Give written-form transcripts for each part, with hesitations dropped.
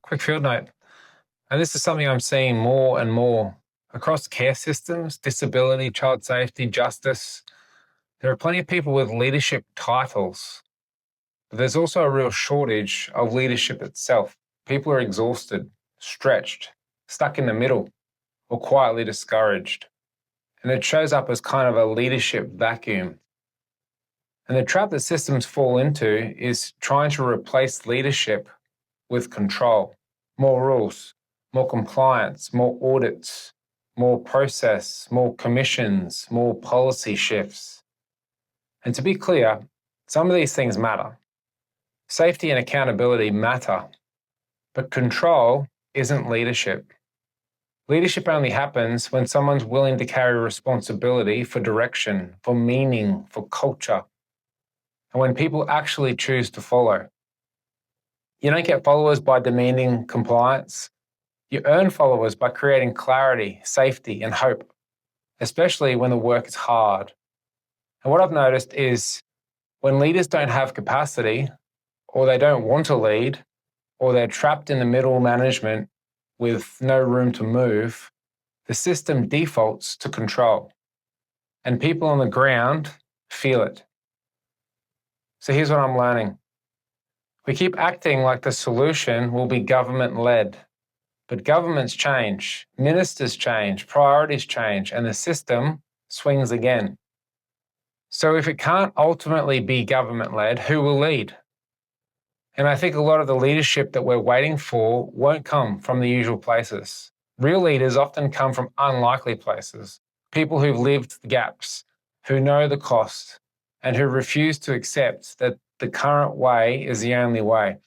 Quick field note. And this is something I'm seeing more and more across care systems, disability, child safety, justice. There are plenty of people with leadership titles, but there's also a real shortage of leadership itself. People are exhausted, stretched, stuck in the middle, or quietly discouraged. And it shows up as kind of a leadership vacuum. And the trap that systems fall into is trying to replace leadership with control. More rules, more compliance, more audits, more process, more commissions, more policy shifts. And to be clear, some of these things matter. Safety and accountability matter, but control isn't leadership. Leadership only happens when someone's willing to carry responsibility for direction, for meaning, for culture, and when people actually choose to follow. You don't get followers by demanding compliance. You earn followers by creating clarity, safety, and hope, especially when the work is hard. And what I've noticed is when leaders don't have capacity, or they don't want to lead, or they're trapped in the middle management with no room to move, the system defaults to control. And people on the ground feel it. So here's what I'm learning. We keep acting like the solution will be government-led. But governments change, ministers change, priorities change, and the system swings again. So if it can't ultimately be government-led, who will lead? And I think a lot of the leadership that we're waiting for won't come from the usual places. Real leaders often come from unlikely places. People who've lived the gaps, who know the cost, and who refuse to accept that the current way is the only way.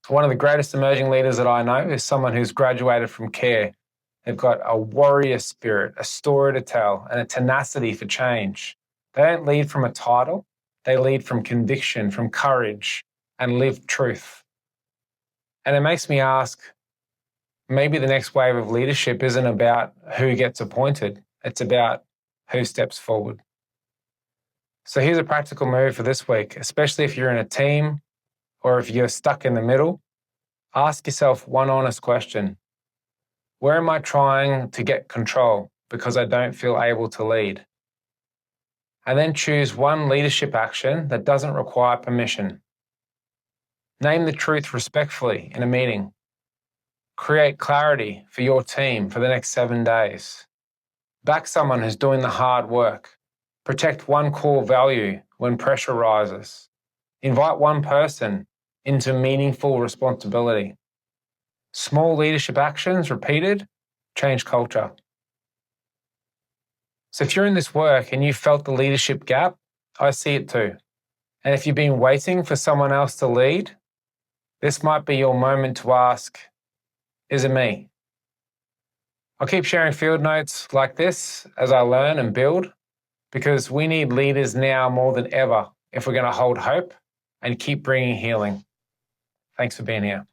One of the greatest emerging leaders that I know is someone who's graduated from care. They've got a warrior spirit, a story to tell, and a tenacity for change. They don't lead from a title. They lead from conviction, from courage, and live truth. And it makes me ask, maybe the next wave of leadership isn't about who gets appointed. It's about who steps forward. So here's a practical move for this week, especially if you're in a team or if you're stuck in the middle. Ask yourself one honest question. Where am I trying to get control because I don't feel able to lead? And then choose one leadership action that doesn't require permission. Name the truth respectfully in a meeting. Create clarity for your team for the next 7 days. Back someone who's doing the hard work. Protect one core value when pressure rises. Invite one person into meaningful responsibility. Small leadership actions repeated change culture. So if you're in this work and you felt the leadership gap, I see it too. And if you've been waiting for someone else to lead, this might be your moment to ask, is it me? I'll keep sharing field notes like this as I learn and build, because we need leaders now more than ever if we're going to hold hope and keep bringing healing. Thanks for being here.